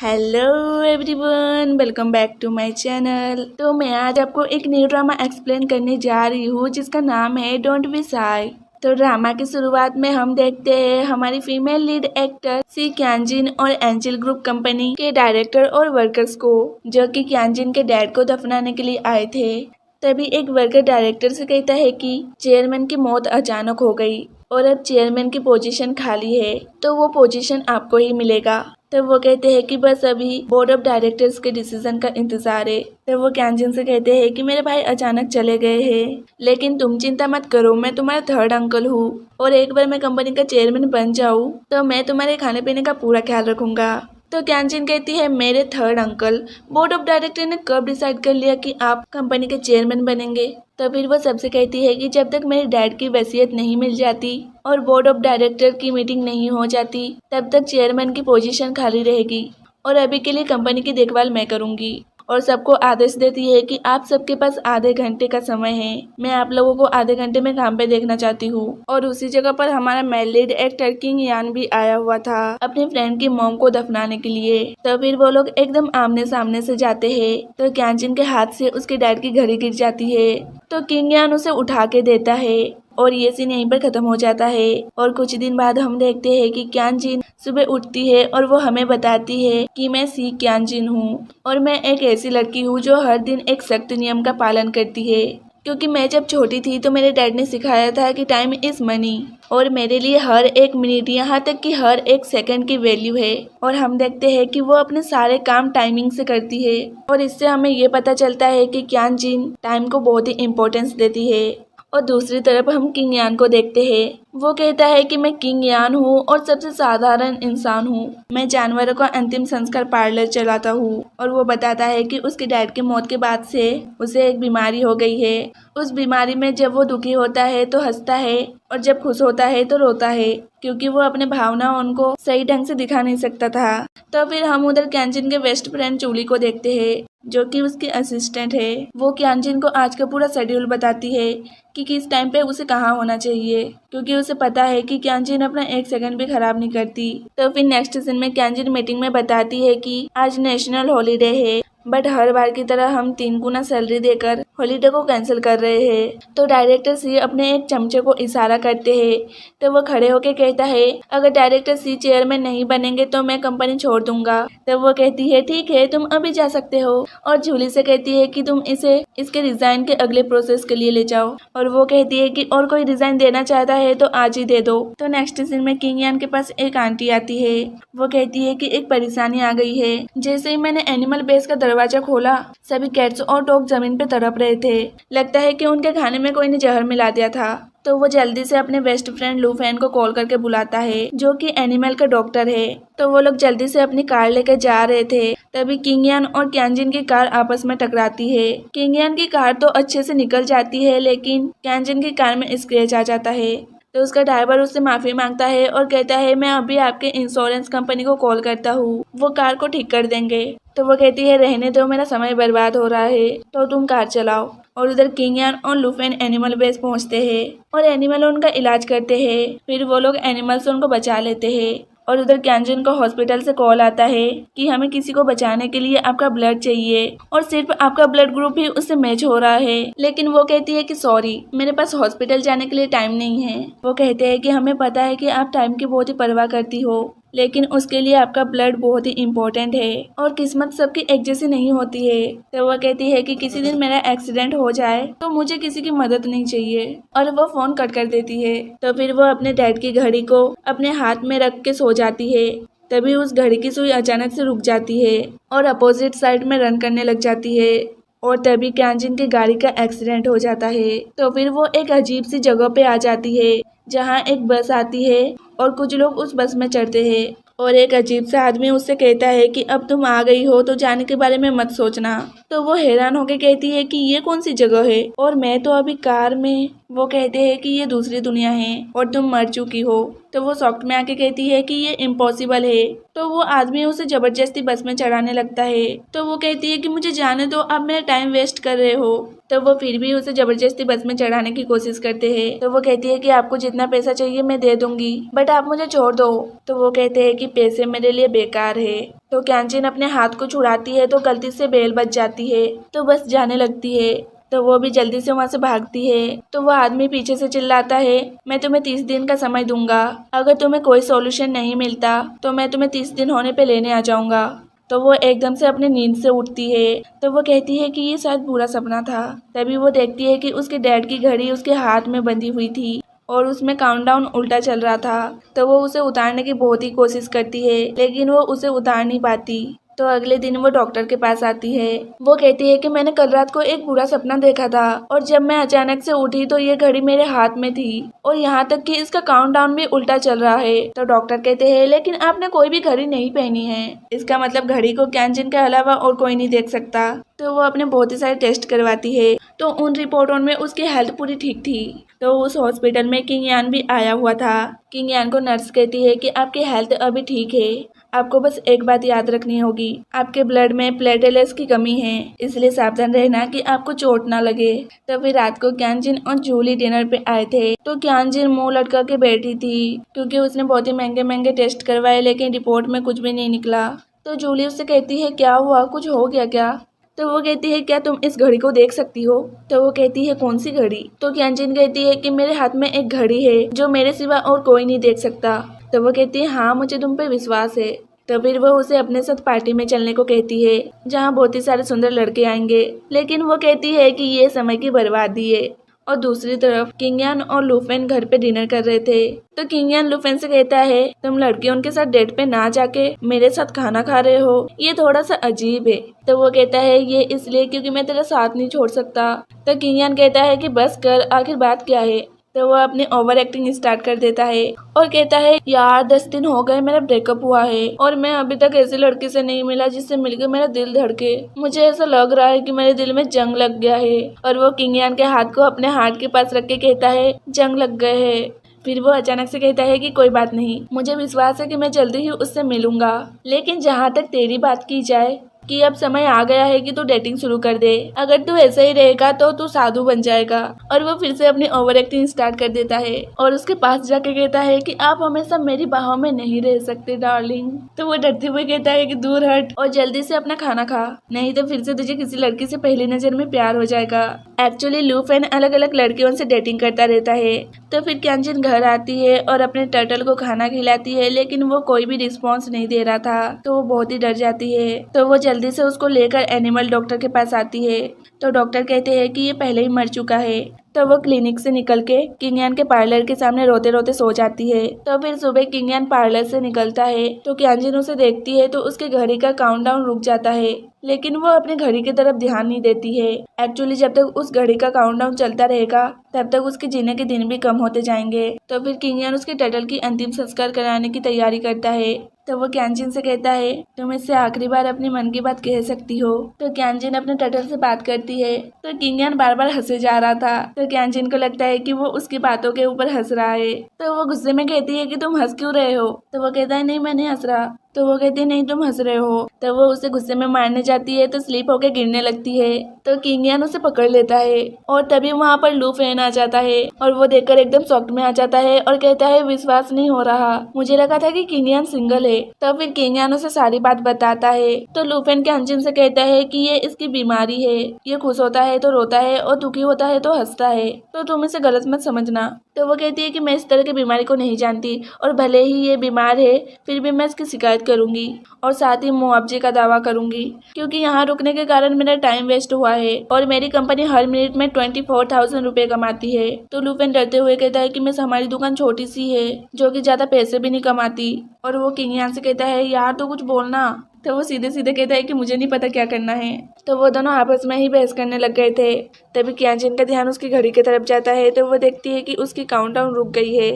Hello everyone, welcome back to my channel. तो मैं आज आपको एक न्यू ड्रामा एक्सप्लेन करने जा रही हूँ जिसका नाम है डोंट बी शाय। तो ड्रामा की शुरुआत में हम देखते हैं हमारी फीमेल लीड एक्टर सी क्यानजिन और एंजल ग्रुप कंपनी के डायरेक्टर और वर्कर्स को, जो कि क्यानजिन के डैड को दफनाने के लिए आए थे। तभी एक वर्कर डायरेक्टर से कहता है कि चेयरमैन की मौत अचानक हो गई और अब चेयरमैन की पोजीशन खाली है, तो वो पोजीशन आपको ही मिलेगा। तब वो कहते हैं कि बस अभी बोर्ड ऑफ डायरेक्टर्स के डिसीजन का इंतजार है। तब वो क्यानजिन से कहते हैं कि मेरे भाई अचानक चले गए हैं, लेकिन तुम चिंता मत करो, मैं तुम्हारा थर्ड अंकल हूँ और एक बार मैं कंपनी का चेयरमैन बन जाऊँ तो मैं तुम्हारे खाने पीने का पूरा ख्याल रखूंगा। तो क्यानजिन कहती है, मेरे third uncle, board of director ने कब डिसाइड कर लिया कि आप कंपनी के चेयरमैन बनेंगे? तो फिर वो सबसे कहती है कि जब तक मेरे डैड की वसीयत नहीं मिल जाती और बोर्ड ऑफ डायरेक्टर की मीटिंग नहीं हो जाती तब तक चेयरमैन की पोजीशन खाली रहेगी और अभी के लिए कंपनी की देखभाल मैं करूंगी। और सबको आदेश देती है कि आप सबके पास आधे घंटे का समय है, मैं आप लोगों को आधे घंटे में काम पे देखना चाहती हूँ। और उसी जगह पर हमारा मेल लीड एक्टर किंग यान भी आया हुआ था अपनी फ्रेंड की मॉम को दफनाने के लिए। तो फिर वो लोग एकदम आमने सामने से जाते हैं तो क्यानजिन के हाथ से उसके डैड की घड़ी गिर जाती है। तो किंग यान उसे उठा के देता है और ये सीन यहीं पर खत्म हो जाता है। और कुछ दिन बाद हम देखते हैं कि क्यानजिन सुबह उठती है और वो हमें बताती है कि मैं सी क्यानजिन हूँ और मैं एक ऐसी लड़की हूँ जो हर दिन एक सख्त नियम का पालन करती है, क्योंकि मैं जब छोटी थी तो मेरे डैड ने सिखाया था कि टाइम इज मनी और मेरे लिए हर एक मिनट यहाँ तक कि हर एक सेकंड की वैल्यू है। और हम देखते हैं कि वो अपने सारे काम टाइमिंग से करती है और इससे हमें ये पता चलता है कि क्यानजिन टाइम को बहुत ही इम्पोर्टेंस देती है। और दूसरी तरफ हम किंग यान को देखते हैं, वो कहता है कि मैं किंग यान हूँ और सबसे साधारण इंसान हूँ, मैं जानवरों का अंतिम संस्कार पार्लर चलाता हूँ। और वो बताता है कि उसके डैड की मौत के बाद से उसे एक बीमारी हो गई है। उस बीमारी में जब वो दुखी होता है तो हंसता है और जब खुश होता है तो रोता है, क्योंकि वो अपने भावना उनको सही ढंग से दिखा नहीं सकता था। तो फिर हम उधर क्यानजिन के बेस्ट फ्रेंड चूली को देखते हैं, जो कि उसकी असिस्टेंट है। वो क्यानजिन को आज का पूरा शेड्यूल बताती है कि किस टाइम पे उसे कहाँ होना चाहिए, क्योंकि उसे पता है कि क्यानजिन अपना एक सेकंड भी खराब नहीं करती। तो फिर नेक्स्ट सीन में क्यानजिन मीटिंग में बताती है कि आज नेशनल हॉलीडे है, बट हर बार की तरह हम 3 गुना सैलरी देकर हॉलीडे को कैंसिल कर रहे हैं। तो डायरेक्टर सी अपने एक चमचे को इशारा करते हैं तो वो खड़े होके कहता है, अगर डायरेक्टर सी चेयरमैन नहीं बनेंगे तो मैं कंपनी छोड़ दूंगा। तो वो कहती है, ठीक है, तुम अभी जा सकते हो। और जूली से कहती है कि तुम इसे इसके रिजाइन के अगले प्रोसेस के लिए ले जाओ। और वो कहती है कि और कोई रिजाइन देना चाहता है तो आज ही दे दो। तो नेक्स्ट सीन में किंग यान के पास एक आंटी आती है, वो कहती है कि एक परेशानी आ गई है। जैसे ही मैंने एनिमल बेस का दरवाजा खोला सभी कैट्स और डॉग जमीन पे तड़प रहे थे, लगता है कि उनके खाने में कोई ने जहर मिला दिया था। तो वो जल्दी से अपने बेस्ट फ्रेंड लूफेन को कॉल करके बुलाता है, जो कि एनिमल का डॉक्टर है। तो वो लोग जल्दी से अपनी कार लेकर जा रहे थे, तभी किंग यान और क्यानजिन की कार आपस में टकराती है। किंग यान की कार तो अच्छे से निकल जाती है, लेकिन क्यानजिन की कार में स्क्रैच आ जाता है। तो उसका ड्राइवर उससे माफी मांगता है और कहता है, मैं अभी आपके इंश्योरेंस कंपनी को कॉल करता हूँ, वो कार को ठीक कर देंगे। तो वो कहती है, रहने दो, मेरा समय बर्बाद हो रहा है, तो तुम कार चलाओ। और उधर किंग यान और लूफेन एनिमल बेस पहुंचते हैं और एनिमल उनका इलाज करते हैं। फिर वो लोग एनिमल से उनको बचा लेते हैं। और उधर क्यानजिन को हॉस्पिटल से कॉल आता है कि हमें किसी को बचाने के लिए आपका ब्लड चाहिए और सिर्फ आपका ब्लड ग्रुप ही उससे मैच हो रहा है। लेकिन वो कहती है कि सॉरी, मेरे पास हॉस्पिटल जाने के लिए टाइम नहीं है। वो कहते हैं कि हमें पता है कि आप टाइम की बहुत ही परवाह करती हो, लेकिन उसके लिए आपका ब्लड बहुत ही इम्पोर्टेंट है और किस्मत सबकी एक जैसी नहीं होती है। तो वो कहती है कि किसी दिन मेरा एक्सीडेंट हो जाए तो मुझे किसी की मदद नहीं चाहिए, और वो फोन कट कर देती है। तो फिर वो अपने डैड की घड़ी को अपने हाथ में रख के सो जाती है। तभी उस घड़ी की सुई अचानक से रुक जाती है और अपोजिट साइड में रन करने लग जाती है। और तभी क्यानजिन की गाड़ी का एक्सीडेंट हो जाता है। तो फिर वो एक अजीब सी जगह पे आ जाती है जहाँ एक बस आती है और कुछ लोग उस बस में चढ़ते हैं और एक अजीब सा आदमी उससे कहता है कि अब तुम आ गई हो तो जाने के बारे में मत सोचना। तो वो हैरान होकर कहती है कि ये कौन सी जगह है और मैं तो अभी कार में। वो कहते हैं कि ये दूसरी दुनिया है और तुम मर चुकी हो। तो वो शॉक में आके कहती है कि ये इम्पॉसिबल है। तो वो आदमी उसे जबरदस्ती बस में चढ़ाने लगता है। तो वो कहती है कि मुझे जाने दो, आप मेरा टाइम वेस्ट कर रहे हो। तो वो फिर भी उसे जबरदस्ती बस में चढ़ाने की कोशिश करते हैं। तो वो कहती है कि आपको जितना पैसा चाहिए मैं दे दूंगी, बट आप मुझे छोड़ दो। तो वो कहते हैं कि पैसे मेरे लिए बेकार है। तो क्यांजिन अपने हाथ को छुड़ाती है तो गलती से बेल बच जाती है, तो बस जाने लगती है। तो वो भी जल्दी से वहाँ से भागती है। तो वो आदमी पीछे से चिल्लाता है, मैं तुम्हें 30 दिन का समय दूंगा, अगर तुम्हें कोई सॉल्यूशन नहीं मिलता तो मैं तुम्हें 30 दिन होने पे लेने आ जाऊंगा। तो वो एकदम से अपने नींद से उठती है। तो वो कहती है कि ये शायद बुरा सपना था। तभी वो देखती है कि उसके डैड की घड़ी उसके हाथ में बंधी हुई थी और उसमें काउंटडाउन उल्टा चल रहा था। तो वो उसे उतारने की बहुत ही कोशिश करती है, लेकिन वो उसे उतार नहीं पाती। तो अगले दिन वो डॉक्टर के पास आती है। वो कहती है कि मैंने कल रात को एक बुरा सपना देखा था और जब मैं अचानक से उठी तो ये घड़ी मेरे हाथ में थी और यहाँ तक कि इसका काउंटडाउन भी उल्टा चल रहा है। तो डॉक्टर कहते हैं, लेकिन आपने कोई भी घड़ी नहीं पहनी है, इसका मतलब घड़ी को क्यांजिन के अलावा और कोई नहीं देख सकता। तो वो अपने बहुत ही सारे टेस्ट करवाती है। तो उन रिपोर्टों में उसकी हेल्थ पूरी ठीक थी। तो उस हॉस्पिटल में किंग यान भी आया हुआ था। किंग यान को नर्स कहती है कि आपकी हेल्थ अभी ठीक है, आपको बस एक बात याद रखनी होगी, आपके ब्लड में प्लेटलेट्स की कमी है, इसलिए सावधान रहना कि आपको चोट ना लगे। तो फिर रात को क्यांजिन और जूली डिनर पे आए थे। तो क्यांजिन मुंह लटका के बैठी थी क्योंकि उसने बहुत ही महंगे महंगे टेस्ट करवाए, लेकिन रिपोर्ट में कुछ भी नहीं निकला। तो जूली उससे कहती है, क्या हुआ, कुछ हो गया क्या? तो वो कहती है, क्या तुम इस घड़ी को देख सकती हो? तो वो कहती है, कौन सी घड़ी? तो क्यांजिन कहती है कि मेरे हाथ में एक घड़ी है जो मेरे सिवा और कोई नहीं देख सकता। तो वो कहती है, हाँ मुझे तुम पे विश्वास है। तो फिर वो उसे अपने साथ पार्टी में चलने को कहती है जहाँ बहुत ही सारे सुंदर लड़के आएंगे, लेकिन वो कहती है कि ये समय की बर्बादी है। और दूसरी तरफ किंग यान और लूफेन घर पे डिनर कर रहे थे। तो किंग यान लूफेन से कहता है, तुम लड़कियों के साथ डेट पे ना जाके मेरे साथ खाना खा रहे हो, ये थोड़ा सा अजीब है। तो वो कहता है, ये इसलिए क्योंकि मैं तेरा साथ नहीं छोड़ सकता। तो किंग यान कहता है कि बस कर, आखिर बात क्या है? तो वो अपनी ओवर एक्टिंग स्टार्ट कर देता है और कहता है, यार 10 दिन हो गए मेरा ब्रेकअप हुआ है और मैं अभी तक ऐसी लड़की से नहीं मिला जिससे मिलकर मेरा दिल धड़के। मुझे ऐसा लग रहा है कि मेरे दिल में जंग लग गया है। और वो किंग यान के हाथ को अपने हार्ट के पास रख के कहता है, जंग लग गए है। फिर वो अचानक से कहता है कि कोई बात नहीं, मुझे विश्वास है कि मैं जल्दी ही उससे मिलूंगा, लेकिन जहाँ तक तेरी बात की जाए कि अब समय आ गया है कि तू डेटिंग शुरू कर दे, अगर तू ऐसा ही रहेगा तो तू साधु बन जाएगा। और वो फिर से अपनी ओवर एक्टिंग स्टार्ट कर देता है और उसके पास जाके कहता है कि आप हमेशा मेरी बाहों में नहीं रह सकते डार्लिंग। तो वो डरते हुए कहता है कि दूर हट और जल्दी से अपना खाना खा, नहीं तो फिर से तुझे किसी लड़की से पहली नजर में प्यार हो जाएगा। एक्चुअली लूफेन अलग अलग लड़कियों से डेटिंग करता रहता है। तो फिर क्यांजिन घर आती है और अपने टर्टल को खाना खिलाती है, लेकिन वो कोई भी रिस्पॉन्स नहीं दे रहा था। तो वो बहुत ही डर जाती है। तो वो जल्दी से उसको लेकर एनिमल डॉक्टर के पास आती है। तो डॉक्टर कहते हैं कि ये पहले ही मर चुका है। तो वो क्लिनिक से निकल के किंग यान के पार्लर के सामने रोते रोते सो जाती है। तो फिर सुबह किंग यान पार्लर से निकलता है तो क्यांजिन उसे देखती है तो उसके घड़ी का काउंटडाउन रुक जाता है, लेकिन वो अपनी घड़ी की तरफ ध्यान नहीं देती है। एक्चुअली जब तक उस घड़ी का काउंटडाउन चलता रहेगा तब तक उसके जीने के दिन भी कम होते जाएंगे। तो फिर किंग यान उसके टर्टल की अंतिम संस्कार कराने की तैयारी करता है। तो वो क्यांजिन से कहता है, तुम इससे आखिरी बार अपनी मन की बात कह सकती हो। तो क्यांजिन अपने टर्टल से बात करती है। तो किंग यान बार बार हंसे जा रहा था। तो क्यांजिन को लगता है कि वो उसकी बातों के ऊपर हंस रहा है। तो वो गुस्से में कहती है कि तुम हंस क्यों रहे हो? तो वो कहता है, नहीं मैं नहीं हंस रहा। तो वो कहती है, नहीं तुम हंस रहे हो। तो वो उसे गुस्से में मारने जाती है तो स्लिप होकर गिरने लगती है। तो किंग यान उसे पकड़ लेता है और तभी वहाँ पर लूफेन आ जाता है और वो देखकर एकदम शॉक में आ जाता है और कहता है, विश्वास नहीं हो रहा, मुझे लगा था कि किंग यान सिंगल है। तो फिर किंग यान उसे सारी बात बताता है। तो लूफेन क्यांजिन से कहता है कि ये इसकी बीमारी है, ये खुश होता है तो रोता है और दुखी होता है तो हंसता है, तो तुम इसे गलत मत समझना। तो वो कहती है कि मैं इस तरह की बीमारी को नहीं जानती और भले ही ये बीमार है फिर भी मैं इसकी शिकायत करूंगी और साथ ही मुआवजे का दावा करूंगी, क्योंकि यहाँ रुकने के कारण मेरा टाइम वेस्ट हुआ है और मेरी कंपनी हर मिनट में 24,000 रुपए कमाती है। तो लूफेन डरते हुए कहता है कि मिस हमारी दुकान छोटी सी है जो कि ज्यादा पैसे भी नहीं कमाती। और वो किंग यान से कहता है, यार तो कुछ बोलना। तो वो सीधे सीधे कहता है कि मुझे नहीं पता क्या करना है। तो वो दोनों आपस में ही बहस करने लग गए थे। तभी क्यांजिन का ध्यान उसकी घड़ी की तरफ जाता है तो वो देखती है कि उसकी काउंटडाउन रुक गई है।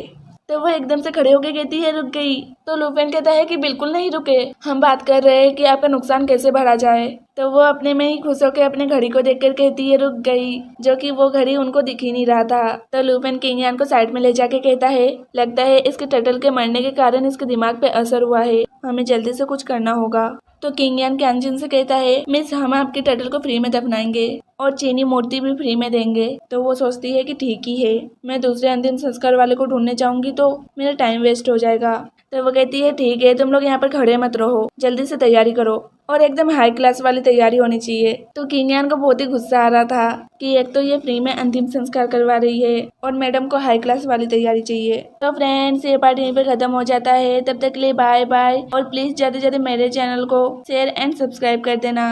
तो वो एकदम से खड़े होकर कहती है, रुक गई। तो लूफेन कहता है कि बिल्कुल नहीं रुके, हम बात कर रहे हैं कि आपका नुकसान कैसे बढ़ा जाए। तो वो अपने में ही खुश होकर अपने घड़ी को देखकर कहती है, रुक गई, जो कि वो घड़ी उनको दिख ही नहीं रहा था। तो लूफेन किंग यान को साइड में ले जाके कहता है, लगता है इसके टर्टल के मरने के कारण इसके दिमाग पे असर हुआ है, हमें जल्दी से कुछ करना होगा। तो किंग यान क्यांजिन से कहता है, मिस हम आपके टर्टल को फ्री में दफनाएंगे और चीनी मूर्ति भी फ्री में देंगे। तो वो सोचती है कि ठीक ही है, मैं दूसरे अंतिम संस्कार वाले को ढूंढने जाऊंगी तो मेरा टाइम वेस्ट हो जाएगा। तो वो कहती है ठीक है, तुम लोग यहाँ पर खड़े मत रहो, जल्दी से तैयारी करो और एकदम हाई क्लास वाली तैयारी होनी चाहिए। तो किंग को बहुत ही गुस्सा आ रहा था कि एक तो ये फ्री में अंतिम संस्कार करवा रही है और मैडम को हाई क्लास वाली तैयारी चाहिए। तो फ्रेंड्स, ये पार्ट यहीं पे खत्म हो जाता है। तब तक के लिए बाय बाय और प्लीज ज्यादा से ज्यादा मेरे चैनल को शेयर एंड सब्सक्राइब कर देना।